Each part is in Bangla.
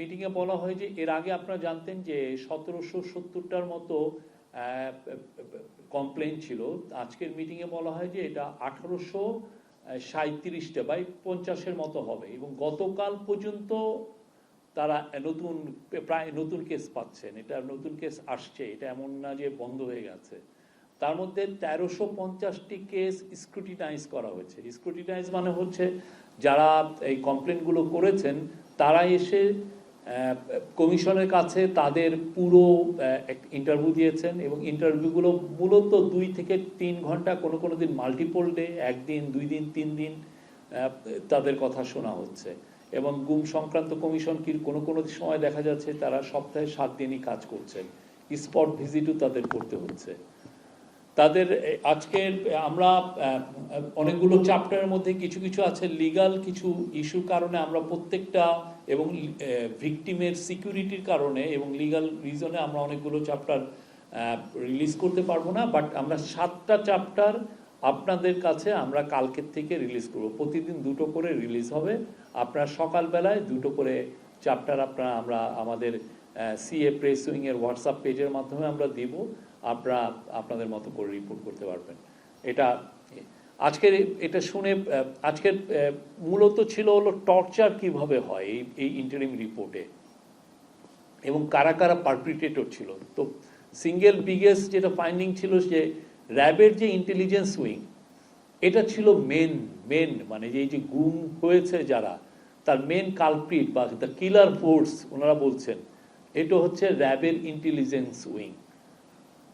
মিটিংয়ে বলা হয় যে এর আগে আপনারা জানতেন যে 1770টার মতো কমপ্লেন ছিল। আজকের মিটিংয়ে বলা হয় যে এটা 1837টা বা 50-এর মতো হবে, এবং গতকাল পর্যন্ত তারা প্রায় নতুন কেস পাচ্ছেন। এটা নতুন কেস আসছে, এটা এমন না যে বন্ধ হয়ে গেছে। তার মধ্যে 1350টি কেস স্ক্রুটিনাইজ করা হয়েছে। স্ক্রুটিনাইজ মানে হচ্ছে যারা এই কমপ্লেনগুলো করেছেন তারা এসে কমিশনের কাছে তাদের পুরো ইন্টারভিউ দিয়েছেন, এবং ইন্টারভিউগুলো মূলত 2 থেকে 3 ঘন্টা, কোনো কোনো দিন মাল্টিপল ডে, 1 দিন 2 দিন 3 দিন তাদের কথা শোনা হচ্ছে। এবং গুম সংক্রান্ত কমিশন কি কোনো কোনো সময় দেখা যাচ্ছে তারা সপ্তাহে 7 দিনই কাজ করছেন, স্পট ভিজিটও তাদের করতে হচ্ছে। তাদের আজকের আমরা অনেকগুলো চ্যাপ্টারের মধ্যে কিছু কিছু আছে লিগাল কিছু ইস্যুর কারণে আমরা প্রত্যেকটা, এবং ভিকটিমের সিকিউরিটির কারণে এবং লিগাল রিজনে আমরা অনেকগুলো চ্যাপ্টার রিলিজ করতে পারবো না, বাট আমরা 7টা চ্যাপ্টার আপনাদের কাছে আমরা কালকের থেকে রিলিজ করব। প্রতিদিন 2টো করে রিলিজ হবে। আপনারা সকালবেলায় 2টো করে চ্যাপ্টার আমরা আমাদের সিএ প্রেস উইংয়ের হোয়াটসঅ্যাপ পেজের মাধ্যমে আমরা দিব। আপনারা আপনাদের মতো করে রিপোর্ট করতে পারবেন। এটা আজকের এটা শুনে আজকের মূলত ছিল হলো টর্চার কিভাবে হয় এই ইন্টারিম রিপোর্টে, এবং কারা কারা পারপিট্রেটর ছিল। তো সিঙ্গেল বিগেস্ট যেটা ফাইন্ডিং ছিল যে র্যাবের যে ইন্টেলিজেন্স উইং, এটা ছিল মেন মানে যে গুম হয়েছে যারা, তার মেন কালপ্রিট বা দ্য কিলার ফোর্স ওনারা বলছেন এটা হচ্ছে র্যাবের ইন্টেলিজেন্স উইং।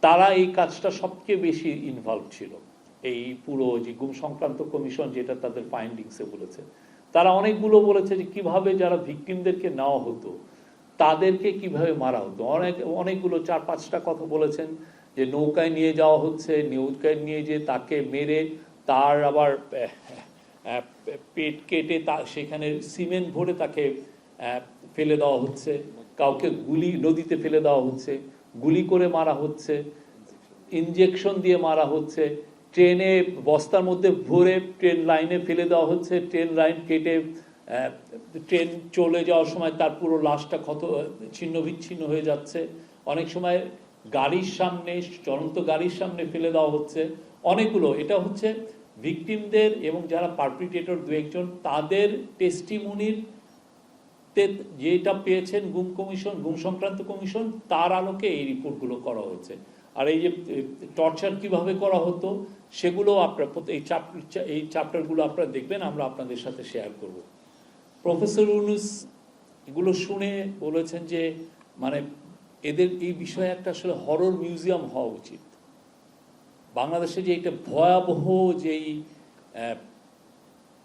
তারা এই কাজটা সবচেয়ে বেশি ইনভলভ ছিল। এই পুরো যে গুম সংক্রান্ত কমিশন যেটা তাদের ফাইন্ডিংসে বলেছে, তারা অনেকগুলো বলেছে যে কিভাবে যারা ভিকটিমদেরকে নেওয়া হতো তাদেরকে কিভাবে মারা হতো। অনেকগুলো 4-5টা কথা বলেছেন, যে নৌকায় নিয়ে যাওয়া হচ্ছে, নৌকায় নিয়ে যে তাকে মেরে তার আবার পেট কেটে সেখানে সিমেন্ট ভরে তাকে ফেলে দেওয়া হচ্ছে, কাউকে নদীতে ফেলে দেওয়া হচ্ছে, গুলি করে মারা হচ্ছে, ইনজেকশন দিয়ে মারা হচ্ছে, ট্রেনে বস্তার মধ্যে ভরে ট্রেন লাইনে ফেলে দেওয়া হচ্ছে, ট্রেন লাইন কেটে ট্রেন চলে যাওয়ার সময় তার পুরো লাশটা ছিন্ন বিচ্ছিন্ন হয়ে যাচ্ছে। অনেক সময় গাড়ির সামনে, চলন্ত গাড়ির সামনে ফেলে দেওয়া হচ্ছে। অনেকগুলো এটা হচ্ছে ভিকটিমদের এবং যারা পারপিট্রেটর 2-1 জন তাদের টেস্টিমনির যেটা পেয়েছেন গুম সংক্রান্ত কমিশন, তার আলোকে এই রিপোর্টগুলো করা হয়েছে। আর এই যে টর্চার কিভাবে করা হতো সেগুলো আপনারা এই চ্যাপ্টারগুলো আপনারা দেখবেন, আমরা আপনাদের সাথে শেয়ার করব। প্রফেসর ইউনূস এগুলো শুনে বলেছেন যে মানে এদের এই বিষয়ে একটা আসলে হরর মিউজিয়াম হওয়া উচিত। বাংলাদেশে যে এটা ভয়াবহ যেই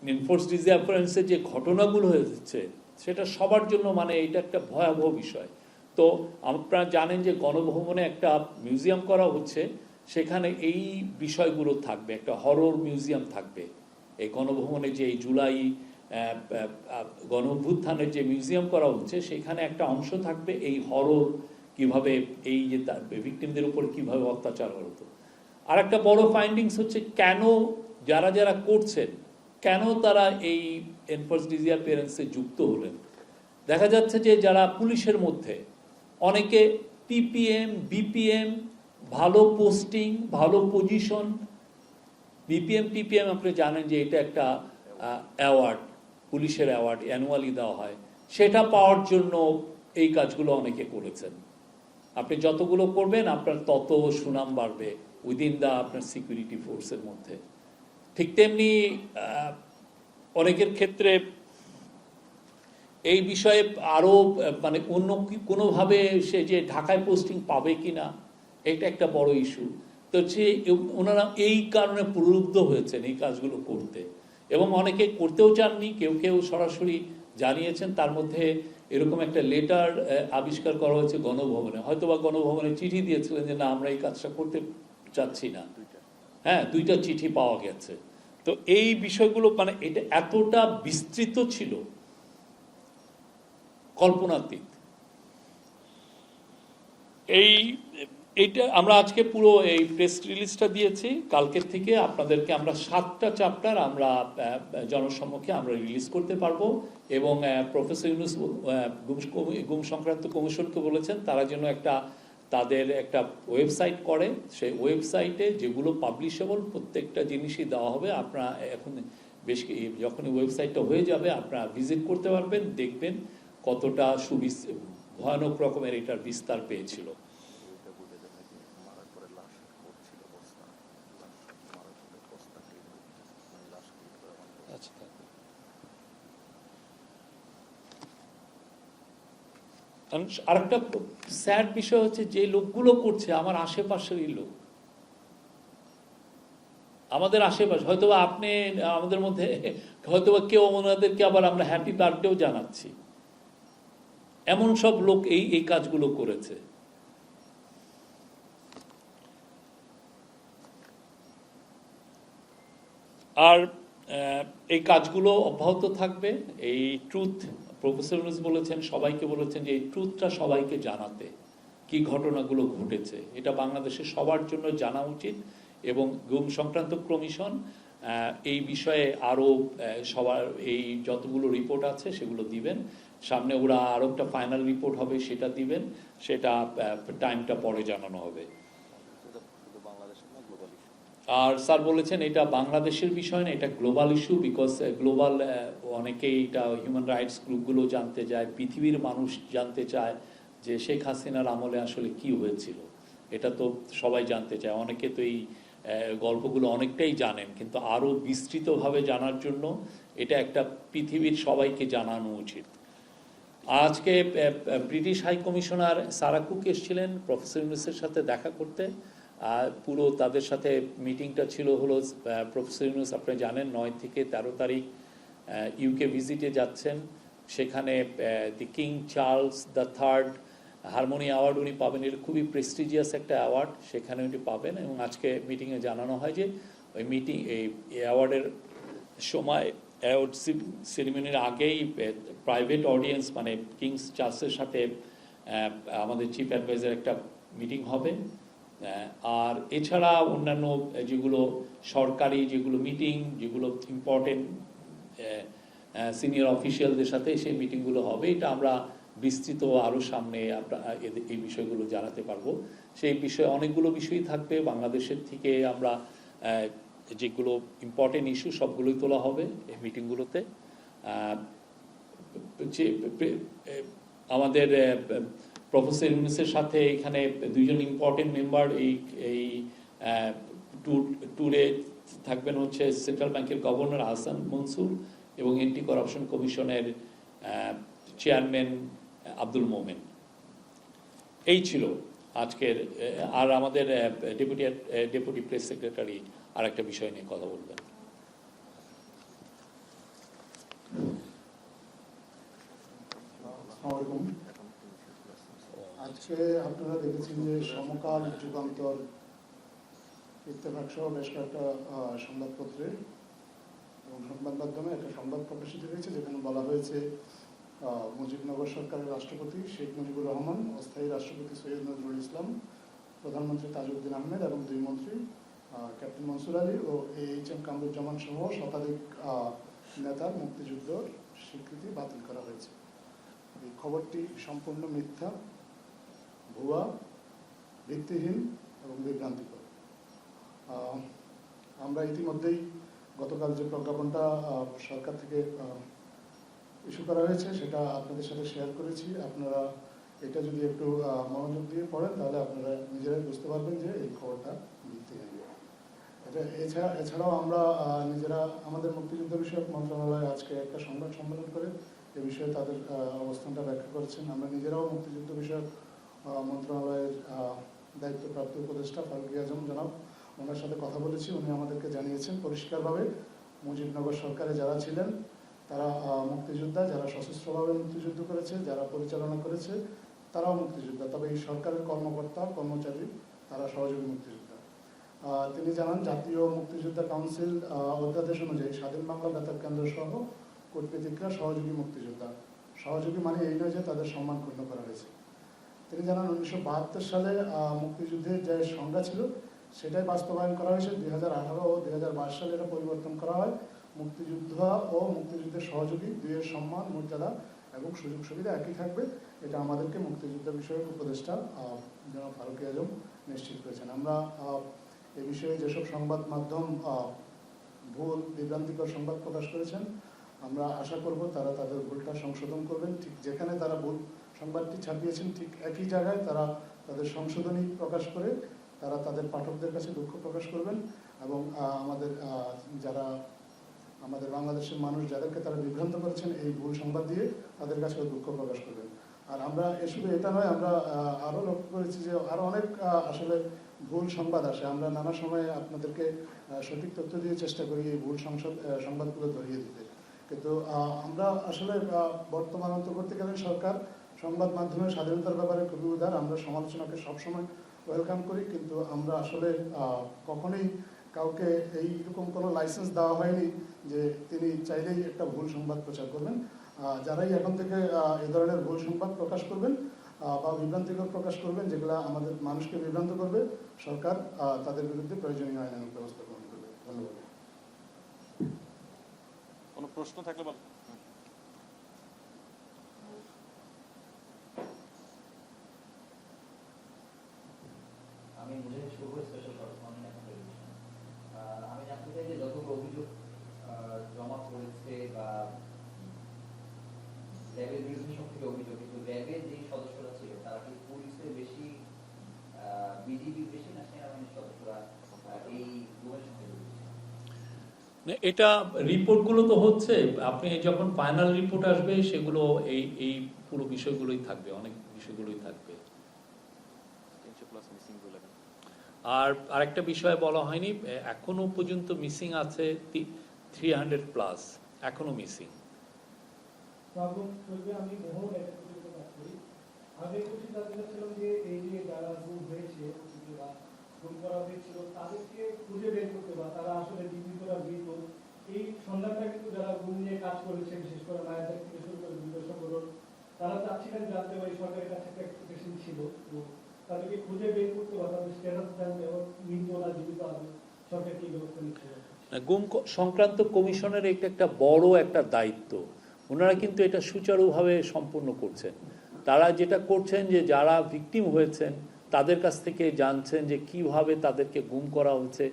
এনফোর্সড ডিসঅ্যাপিয়ারেন্সের যে ঘটনাগুলো হয়েছে সেটা সবার জন্য মানে এটা একটা ভয়াবহ বিষয়। তো আপনারা জানেন যে গণভবনে একটা মিউজিয়াম করা হচ্ছে, সেখানে এই বিষয়গুলো থাকবে, একটা হরর মিউজিয়াম থাকবে। এই গণভবনে যে এই জুলাই গণ অভ্যুত্থানের যে মিউজিয়াম করা হচ্ছে সেখানে একটা অংশ থাকবে এই হরর, কিভাবে এই যে ভিকটিমদের উপর কিভাবে অত্যাচার হতো। আর একটা বড় ফাইন্ডিংস হচ্ছে কেন যারা যারা করছেন কেন তারা এই এনফোর্সড ডিসঅ্যাপিয়ারেন্সে যুক্ত হলেন। দেখা যাচ্ছে যে যারা পুলিশের মধ্যে অনেকে পিপিএম বিপিএম, ভালো পোস্টিং, ভালো পজিশন। বিপিএম টিপিএম আপনি জানেন যে এটা একটা অ্যাওয়ার্ড, পুলিশের অ্যাওয়ার্ড অ্যানুয়ালি দেওয়া হয়, সেটা পাওয়ার জন্য এই কাজগুলো অনেকে করেছেন। আপনি যতগুলো করবেন আপনার তত সুনাম বাড়বে উইদিন দা আপনার সিকিউরিটি ফোর্সের মধ্যে। ঠিক তেমনি অনেকের ক্ষেত্রে এই বিষয়ে আরও মানে অন্য কোনোভাবে সে যে ঢাকায় পোস্টিং পাবে কি না এটা একটা বড় ইস্যু। তো ওনারা এই কারণে প্রলুব্ধ হয়েছেন এই কাজগুলো করতে, এবং অনেকে করতেও চাননি, কেউ কেউ সরাসরি জানিয়েছেন। তার মধ্যে এরকম একটা লেটার আবিষ্কার করা হয়েছে গণভবনে, হয়তোবা গণভবনে চিঠি দিয়েছিলেন যে না আমরা এই কাজটা করতে চাচ্ছি না। হ্যাঁ, 2টা চিঠি পাওয়া গেছে। তো এই বিষয়গুলো মানে এটা এতটা বিস্তৃত ছিল কল্পনাতীত। এই এইটা আমরা আজকে পুরো এই প্রেস রিলিজটা দিয়েছি, কালকের থেকে আপনাদেরকে আমরা 7টা চ্যাপ্টার আমরা জনসম্মুখে আমরা রিলিজ করতে পারবো। এবং প্রফেসর ইউনূস গুম সংক্রান্ত কমিশনকে বলেছেন তারা যেন তাদের একটা ওয়েবসাইট করে, সেই ওয়েবসাইটে যেগুলো পাবলিশেবল প্রত্যেকটা জিনিসই দেওয়া হবে। আপনারা এখন যখনই ওয়েবসাইটটা হয়ে যাবে আপনারা ভিজিট করতে পারবেন, দেখবেন কতটা ভয়ানক রকমের এটার বিস্তার পেয়েছিল। আরেকটা স্যাড বিষয় হচ্ছে যে লোকগুলো করছে আমার আশেপাশেরই লোক, আমাদের আশেপাশে। হয়তোবা আপনি আমাদের মধ্যে হয়তোবা কেউ ওনাদেরকে আবার আমরা হ্যাপি বার্থডেও জানাচ্ছি, এমন সব লোক এই কাজগুলো করেছে। আর এই কাজগুলো অব্যাহত থাকবে। এই ট্রুথ প্রফেসর ইউনূস বলেছেন, সবাইকে বলেছেন যে এই ট্রুথটা সবাইকে জানাতে, কি ঘটনাগুলো ঘটেছে এটা বাংলাদেশের সবার জন্য জানা উচিত। এবং গুম সংক্রান্ত কমিশন এই বিষয়ে আরও সবার এই যতগুলো রিপোর্ট আছে সেগুলো দিবেন সামনে। ওরা আরও একটা ফাইনাল রিপোর্ট হবে, সেটা দিবেন, সেটা টাইমটা পরে জানানো হবে। আর স্যার বলেছেন এটা বাংলাদেশের বিষয় না, এটা গ্লোবাল ইস্যু, বিকজ গ্লোবাল অনেকেই এটা হিউম্যান রাইটস গ্রুপগুলো জানতে চায়, পৃথিবীর মানুষ জানতে চায় যে শেখ হাসিনার আমলে আসলে কি হয়েছিল। এটা তো সবাই জানতে চায়, অনেকে তো এই গল্পগুলো অনেকটাই জানেন, কিন্তু আরও বিস্তৃতভাবে জানার জন্য এটা একটা পৃথিবীর সবাইকে জানানো উচিত। আজকে British high commissioner Sarah Cooke এসেছিলেন প্রফেসর ইউনূসের সাথে দেখা করতে। পুরো তাদের সাথে মিটিংটা ছিল হলো প্রফেসর ইউনূস আপনি জানেন 9 থেকে 13 তারিখ ইউকে ভিজিটে যাচ্ছেন। সেখানে the king Charles the third harmony award উনি পাবেন, এটা খুবই প্রেস্টিজিয়াস একটা অ্যাওয়ার্ড, সেখানে উনি পাবেন। এবং আজকে মিটিংয়ে জানানো হয় যে ওই এই অ্যাওয়ার্ডের সময় অ্যাওয়ার্ড সেরিমনির আগেই প্রাইভেট অডিয়েন্স মানে কিংস চার্লসের সাথে আমাদের চিফ অ্যাডভাইজার একটা মিটিং হবে। আর এছাড়া অন্যান্য যেগুলো সরকারি যেগুলো মিটিং, যেগুলো ইম্পর্টেন্ট সিনিয়র অফিসিয়ালদের সাথে সেই মিটিংগুলো হবে। এটা আমরা বিস্তৃত আরও সামনে এই বিষয়গুলো জানাতে পারবো। সেই বিষয়ে অনেকগুলো বিষয়ই থাকবে বাংলাদেশের থেকে, আমরা যেগুলো ইম্পর্টেন্ট ইস্যু সবগুলোই তোলা হবে এই মিটিংগুলোতে। আমাদের প্রফেসর ইউনূসের সাথে এখানে 2জন ইম্পর্টেন্ট মেম্বার এই ট্যুরে থাকবেন হচ্ছে সেন্ট্রাল ব্যাংকের গভর্নর আহসান মনসুর এবং অ্যান্টি করাপশন কমিশনের চেয়ারম্যান আব্দুল মোমেন। এই ছিল আজকের। আর আমাদের ডেপুটি প্রেস সেক্রেটারি আর একটা বিষয় নিয়ে কথা বলবেন। আজকে আপনারা দেখেছেন যে সমকাল, যুগান্তর, ইত্তেফাক সহ বেশ কয়েকটা সংবাদপত্রে এবং সংবাদ মাধ্যমে একটা সংবাদ প্রকাশিত হয়েছে, যেখানে বলা হয়েছে মুজিবনগর সরকারের রাষ্ট্রপতি শেখ মুজিবুর রহমান, অস্থায়ী রাষ্ট্রপতি সৈয়দ নজরুল ইসলাম, প্রধানমন্ত্রী তাজউদ্দিন আহমেদ এবং 2 মন্ত্রী ক্যাপ্টেন মনসুর আলী ও AHM কামরুজ্জামান সহ শতাধিক নেতার মুক্তিযুদ্ধের স্বীকৃতি বাতিল করা হয়েছে। এই খবরটি সম্পূর্ণ মিথ্যা, ভুয়া, ভিত্তিহীন এবং বিভ্রান্তিকর। আমরা ইতিমধ্যেই গতকাল যে প্রজ্ঞাপনটা সরকার থেকে ইস্যু করা হয়েছে সেটা আপনাদের সাথে শেয়ার করেছি। আপনারা এটা যদি একটু মনোযোগ দিয়ে পড়েন তাহলে আপনারা নিজেরাই বুঝতে পারবেন যে এই খবরটা ভিত্তিহীন। এছাড়াও আমরা নিজেরা আমাদের মুক্তিযুদ্ধ বিষয়ক মন্ত্রণালয় আজকে একটা সংবাদ সম্মেলন করে এ বিষয়ে তাদের অবস্থানটা ব্যাখ্যা করেছেন। আমরা নিজেরাও মুক্তিযুদ্ধ বিষয়ক মন্ত্রণালয়ের দায়িত্বপ্রাপ্ত উপদেষ্টা ফারুক আজম জনাব, ওনার সাথে কথা বলেছি। উনি আমাদেরকে জানিয়েছেন পরিষ্কারভাবে মুজিবনগর সরকারে যারা ছিলেন তারা মুক্তিযোদ্ধা, যারা সশস্ত্রভাবে মুক্তিযুদ্ধ করেছে, যারা পরিচালনা করেছে তারাও মুক্তিযোদ্ধা, তবে এই সরকারের কর্মকর্তা কর্মচারী তারা সহযোগী মুক্তিযোদ্ধা। তিনি জানান জাতীয় মুক্তিযোদ্ধা কাউন্সিল অধ্যাদেশ অনুযায়ী স্বাধীন বাংলা বেতার কেন্দ্র সহ কূটনীতিকরা সহযোগী মুক্তিযোদ্ধা। সহযোগী মানে এই নয় যে তাদের সম্মান ক্ষুণ্ণ করা হয়েছে। তিনি জানান 1972 সালে মুক্তিযুদ্ধের যে সংজ্ঞা ছিল সেটাই বাস্তবায়ন করা হয়েছে। 2018 ও 2022 সালে এটা পরিবর্তন করা হয়। মুক্তিযুদ্ধ ও মুক্তিযুদ্ধের সহযোগী দুইয়ের সম্মান, মর্যাদা এবং সুযোগ সুবিধা একই থাকবে। এটা আমাদেরকে মুক্তিযুদ্ধ বিষয়ক উপদেষ্টা জনাব ফারুক আজম নিশ্চিত করেছেন। আমরা এ বিষয়ে যেসব সংবাদ মাধ্যম ভুল বিভ্রান্তিকর সংবাদ প্রকাশ করেছেন, আমরা আশা করব তারা তাদের ভুলটা সংশোধন করবেন। ঠিক যেখানে তারা ভুল সংবাদটি ছাপিয়েছেন ঠিক একই জায়গায় তারা তাদের সংশোধনী প্রকাশ করে তারা তাদের পাঠকদের কাছে দুঃখ প্রকাশ করবেন এবং যারা আমাদের বাংলাদেশের মানুষ যাদেরকে তারা বিভ্রান্ত করেছেন এই ভুল সংবাদ দিয়ে তাদের কাছেও দুঃখ প্রকাশ করবেন। আর আমরা শুধু এটা নয়, আমরা আরও লক্ষ্য করেছি যে আরও অনেক আসলে ভুল সংবাদ আসে। আমরা নানা সময়ে আপনাদেরকে সঠিক তথ্য দিয়ে চেষ্টা করি এই ভুল সংবাদগুলো ধরিয়ে দিতে, কিন্তু আমরা আসলে বর্তমান অন্তর্বর্তীকালীন সরকার সংবাদ মাধ্যমের স্বাধীনতার ব্যাপারে খুবই উদার। আমরা সমালোচনাকে সবসময় ওয়েলকাম করি, কিন্তু আমরা আসলে কখনোই কাউকে এইরকম কোনো লাইসেন্স দেওয়া হয়নি যে তিনি চাইলেই একটা ভুল সংবাদ প্রচার করবেন। যারাই এখন থেকে এ ধরনের ভুল সংবাদ প্রকাশ করবেন বা বিভ্রান্তিকর প্রকাশ করবেন যেগুলো আমাদের মানুষকে বিভ্রান্ত করবে, সরকার তাদের বিরুদ্ধে প্রয়োজনীয় আইনানুগ ব্যবস্থা গ্রহণ করবে। ধন্যবাদ। কোনো প্রশ্ন থাকলে বল। আমি মুজাহিদ শুভ, স্পেশাল করেসপন্ডেন্ট এখন টেলিভিশন। আমি জানতে চাই যে যতগুলো অভিযোগ জমা পড়েছে বা র্যাবের বিরুদ্ধে সব থেকে অভিযোগ, কিন্তু র্যাবের যে সদস্যরা ছিল তারা কি পুলিশের বেশি, বিজিবির বেশি না সেনাবাহিনীর সদস্যরা এই গুমের সঙ্গে জড়িত? এটা রিপোর্টগুলো তো হচ্ছে, আপনি যখন ফাইনাল রিপোর্ট আসবে সেগুলো এই পুরো বিষয়গুলোই থাকবে, অনেক বিষয়গুলোই থাকবে। আর আরেকটা বিষয় বলা হয়নি, এখনো পর্যন্ত মিসিং আছে 300+, এখনো মিসিং। আমি মোহন একটা প্রতিযোগিতা কাজ করি। আমি খুশি জানতে চাচ্ছিলাম যে এই যে যারা গুম হয়েছে বা গুম করা হয়েছিল তাদেরকে খুঁজে বের করতে বা তারা আসলে ডিগ্রি করা গৃহীত, এই সন্ধানটা কিন্তু যারা গুম নিয়ে কাজ করেছে, বিশেষ করে মায়েদের থেকে শুরু করে বিভিন্ন সংগঠন, তারা চাচ্ছিলেন জানতে পারি সরকারের কাছে একটা এক্সপেকটেশন ছিল, তো তাদেরকে খুঁজে বের করতে বা তাদের স্ট্যাটাস জানতে এবং মৃত না জীবিত আছে সরকার কি ব্যবস্থা নিচ্ছে? গুম সংক্রান্ত কমিশনের একটা বড় একটা দায়িত্ব, ওনারা কিন্তু এটা সুচারুভাবে সম্পূর্ণ করছেন। তারা যেটা করছেন যে যারা ভিকটিম হয়েছেন তাদের কাছ থেকে জানছেন যে কিভাবে তাদেরকে গুম করা হয়েছে,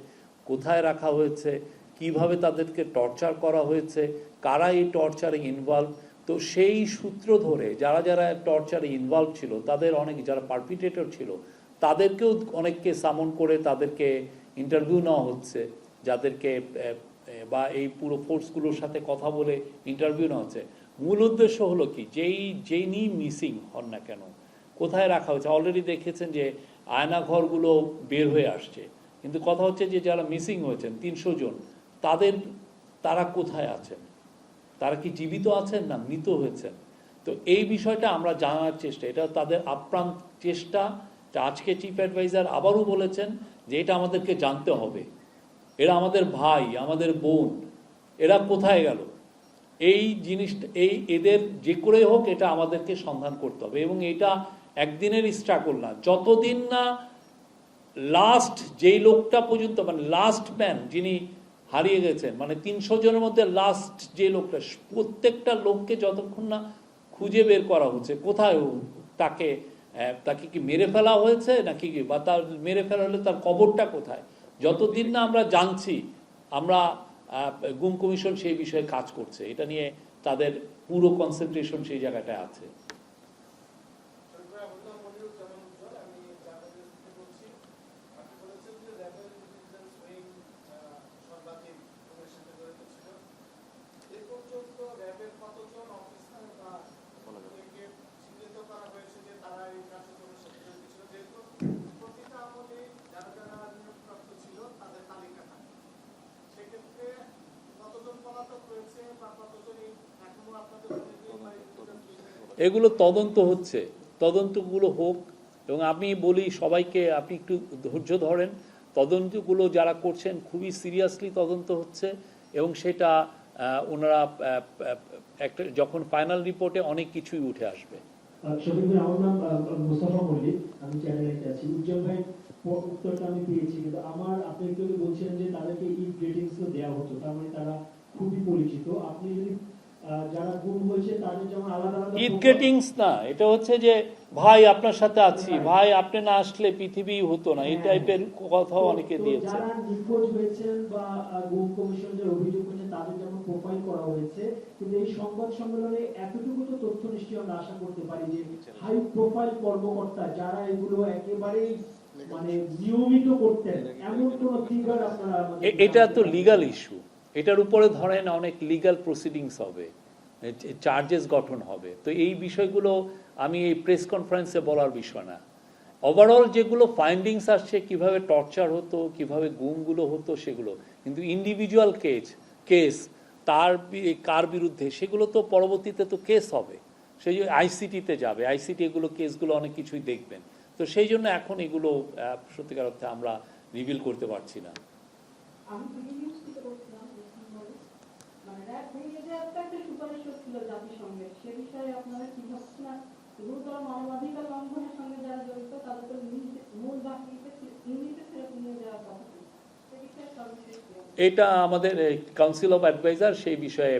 কোথায় রাখা হয়েছে, কিভাবে তাদেরকে টর্চার করা হয়েছে, কারা এই টর্চারে ইনভলভ। তো সেই সূত্র ধরে যারা যারা টর্চারে ইনভলভ ছিল তাদের অনেক, যারা পারপিটেটর ছিল তাদেরকেও অনেককে সামন করে তাদেরকে ইন্টারভিউ নেওয়া হচ্ছে, যাদেরকে বা এই পুরো ফোর্সগুলোর সাথে কথা বলে ইন্টারভিউ নেওয়া হচ্ছে। মূল উদ্দেশ্য হলো কি, যেই মিসিং হন না কেন, কোথায় রাখা হয়েছে। অলরেডি দেখেছেন যে আয়নাঘরগুলো বের হয়ে আসছে, কিন্তু কথা হচ্ছে যে যারা মিসিং হয়েছেন 300 জন, তারা কোথায় আছেন, তারা কি জীবিত আছেন না মৃত হয়েছেন। তো এই বিষয়টা আমরা জানার চেষ্টা, এটা তাদের আপ্রাণ চেষ্টা। আজকে চিফ অ্যাডভাইজার আবারও বলেছেন যে এটা আমাদেরকে জানতে হবে, এরা আমাদের ভাই, আমাদের বোন, এরা কোথায় গেল, এই জিনিসটা এদের যে করে হোক এটা আমাদেরকে সন্ধান করতে হবে। এবং এটা একদিনের স্ট্রাগল না, যতদিন না লাস্ট যেই লোকটা পর্যন্ত, মানে লাস্ট ম্যান যিনি হারিয়ে গেছেন, মানে 300 জনের মধ্যে লাস্ট যে লোকটা, প্রত্যেকটা লোককে যতক্ষণ না খুঁজে বের করা হচ্ছে কোথায় তাকে কি মেরে ফেলা হয়েছে নাকি, বা তার মেরে ফেলা হলে তার কবরটা কোথায়, যতদিন না আমরা জানছি, আমরা গুম কমিশন সেই বিষয়ে কাজ করছে, এটা নিয়ে তাদের পুরো কনসেন্ট্রেশন সেই জায়গাটায় আছে। এগুলো তদন্ত হচ্ছে, তদন্তগুলো হোক। এবং আমি বলি সবাইকে, আপনি একটু ধৈর্য ধরেন, তদন্তগুলো যারা করছেন খুবই সিরিয়াসলি তদন্ত হচ্ছে, এবং সেটা ওনারা একটা যখন ফাইনাল রিপোর্টে অনেক কিছুই উঠে আসবে। শফিক ভাই, আমার নাম মুস্তাফা মল্লিক, আমি চ্যানেলে আছি। উজ্জ্বল ভাই উত্তরটা আমি পেয়েছি, কিন্তু আপনি একটু আগে বলছিলেন যে তাদেরকে ঈদ গ্রিটিংস তো দেওয়া হতো, তার মানে তারা খুবই পরিচিত। আপনি যদি যারা গুম হয়েছে তাদের যেমন আলাদা আলাদা ঈদ গ্রিটিংস না, এটা হচ্ছে যে ভাই আপনার সাথে আছি, ভাই আপনি না আসলে পৃথিবী হতো না, এই টাইপের কথাও অনেকে দিয়েছে। যারা নিখোঁজ হয়েছেন বা গুম কমিশন যে অভিযোগ করেছে তাদের যেমন প্রোফাইল করা হয়েছে, কিন্তু এই সংবাদ সম্মেলনে এতটুকু তো তথ্য নিশ্চয়ই আমরা আশা করতে পারি যে হাই প্রোফাইল কর্মকর্তা যারা এগুলো একেবারেই মানে নিয়মিত করতেন, এমন কোন ফিগার আপনারা এটা তো লিগ্যাল ইস্যু, এটার উপরে ধরেন অনেক লিগ্যাল প্রসিডিংস হবে, চার্জেস গঠন হবে। তো এই বিষয়গুলো আমি এই প্রেস কনফারেন্সে বলার বিষয় না। ওভারঅল যেগুলো ফাইন্ডিংস আসছে, কিভাবে টর্চার হতো, কিভাবে গুমগুলো হতো সেগুলো, কিন্তু ইন্ডিভিজুয়াল কেস কার বিরুদ্ধে, সেগুলো তো পরবর্তীতে তো কেস হবে, সেই জন্য আইসিটিতে যাবে, আইসিটি এগুলো কেসগুলো অনেক কিছুই দেখবেন। তো সেই জন্য এখন এগুলো সত্যিকার অর্থে আমরা রিভিল করতে পারছি না। আমি নিউজ থেকে বলছিলাম মানে র্যাব ভেঙে যে একটা সুপারিশ ছিল জাতিসংঘের, সে বিষয়ে আপনারা কি ভাবছেন? গুরুতর মানবাধিকার লঙ্ঘনের সঙ্গে যারা জড়িত তাদের মূল বাহিনীতে ফেরত নিয়ে যাওয়ার কথা। সে বিষয়ে সর্বশেষ এটা আমাদের কাউন্সিল অফ অ্যাডভাইজার সেই বিষয়ে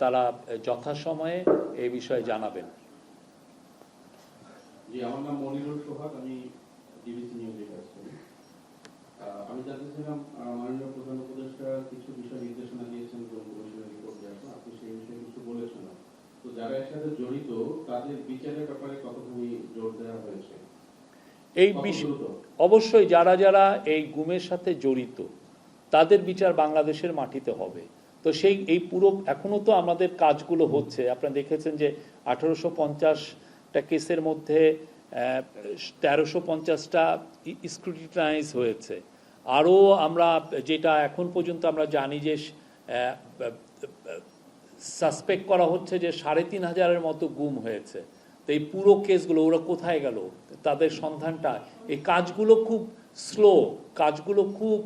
তারা যথাসময়ে এই বিষয়ে জানাবেন। জি, আমার নাম মনিরুল সোহাগ, আমি ডিবিসি নিউজে কাজ করি। আমি জানতে চাইলাম, মাননীয় প্রধান উপদেষ্টা কিছু বিষয় নির্দেশনা দিয়েছেন কমিশনের রিপোর্ট দেওয়ার পর, আপনি সেই বিষয়ে কিছু বলেছেন। তো যারা এর সাথে জড়িত তাদের বিচারের ব্যাপারে কতখানি জোর দেওয়া হয়েছে? এই বিষয় অবশ্যই যারা যারা এই গুমের সাথে জড়িত তাদের বিচার বাংলাদেশের মাটিতে হবে। তো এই পুরো এখনো তো আমাদের কাজগুলো হচ্ছে, আপনারা দেখেছেন যে 1850টা কেসের মধ্যে 1350টা স্ক্রুটিনাইজ হয়েছে। আরও আমরা যেটা এখন পর্যন্ত আমরা জানি যে সাসপেক্ট করা হচ্ছে যে 3500-এর মতো গুম হয়েছে। তো এই পুরো কেসগুলো ওরা কোথায় গেল, তাদের সন্ধানটা, এই কাজগুলো খুব স্লো, কাজগুলো খুব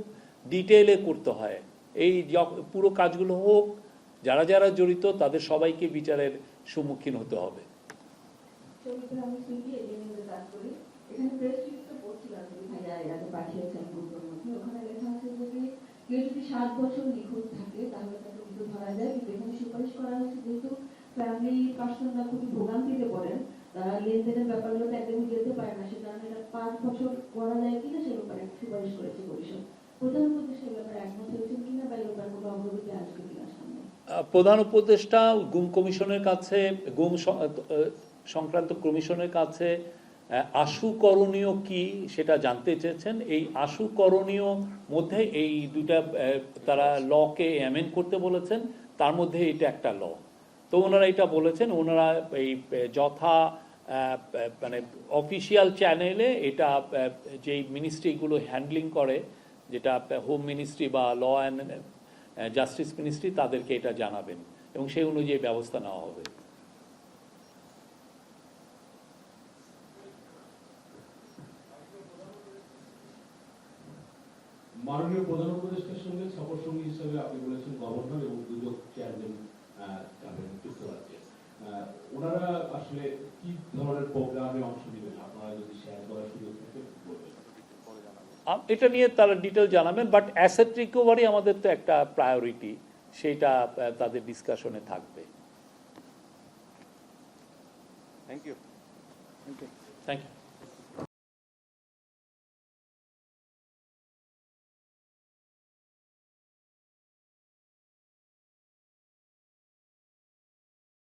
ডিটেইলে করতে হয়। এই পুরো কাজগুলো হোক, যারা যারা জড়িত তাদের সবাইকে বিচারের সম্মুখীন হতে হবে। আমি সুইটি এজেন্সিতে কাজ করি। এখানে প্রেস রিলিজে পড়ছিলাম যে ভাইয়া এর আগে পাঠিয়েছেন গ্রুপের মধ্যে, ওখানে লেখা আছে যে কেউ যদি 7 বছর নিখোঁজ থাকে তাহলে তাকে কিন্তু ধরা যায়, কিন্তু এখানে সুপারিশ করা হচ্ছে যেহেতু ফ্যামিলি পার্সনরা খুবই ভোগান্তিতে পড়েন, তারা লেনদেনের ব্যাপারগুলোতে একদমই যেতে পারে না, সে কারণে এটা 5 বছর করা যায় কিনা সে ব্যাপারে সুপারিশ করেছে কমিশন। প্রধান উপদেষ্টা ব্যাপারে একমত হয়েছেন কিনা বা এই ব্যাপারে কোনো অগ্রগতি আসবে কিনা সামনে? প্রধান উপদেষ্টা গুম কমিশনের কাছে, গুম সংক্রান্ত কমিশনের কাছে আশু করণীয় কি সেটা জানতে চেয়েছেন। এই আশু করণীয় মধ্যে এই দুটা তারা লকে অ্যামেন্ড করতে বলেছেন, তার মধ্যে এটা একটা ল। তো ওনারা এটা বলেছেন, ওনারা এই যথা মানে অফিসিয়াল চ্যানেলে এটা যেই মিনিস্ট্রিগুলো হ্যান্ডলিং করে, যেটা হোম মিনিস্ট্রি বা ল অ্যান্ড জাস্টিস মিনিস্ট্রি, তাদেরকে এটা জানাবেন এবং সেই অনুযায়ী ব্যবস্থা নেওয়া হবে। মাননীয় প্রধান উপদেষ্টার সঙ্গে সফর সঙ্গী হিসেবে আপনি বলেছেন গভর্নর এবং দুদক চেয়ারম্যান যাবেন যুক্তরাজ্যে। ওনারা আসলে কি ধরনের প্রোগ্রামে অংশ নেবেন, আপনারা যদি শেয়ার করার সুযোগ থাকে বলবেন। এটা নিয়ে তারা ডিটেল জানাবেন, বাট অ্যাসেট রিকভারি আমাদের তো একটা প্রায়োরিটি, সেইটা তাদের ডিসকাশনে থাকবে। Thank you. Thank you.